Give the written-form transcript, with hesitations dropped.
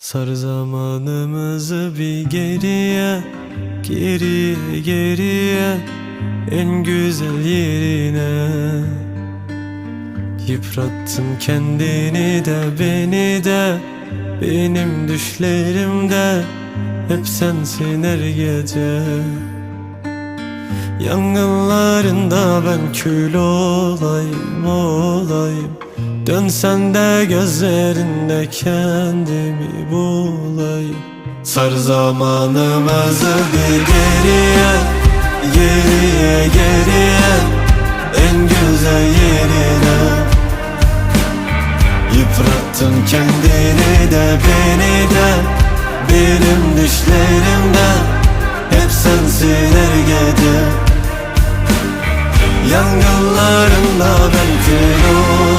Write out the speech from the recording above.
Sar zamanımızı bir geriye, geriye, geriye, en güzel yerine. Yıprattın kendini de beni de, benim düşlerimde hep sensin her gece. Yangınlarında ben kül olayım, olayım. Dönsen de gözlerinde kendimi bulayım. Sar zamanımızı bir geriye, geriye, geriye, en güzel yerine. Yıprattın kendini de beni de, benim düşlerimde hep sensin her gece. Yangınlarında ben kül olayım,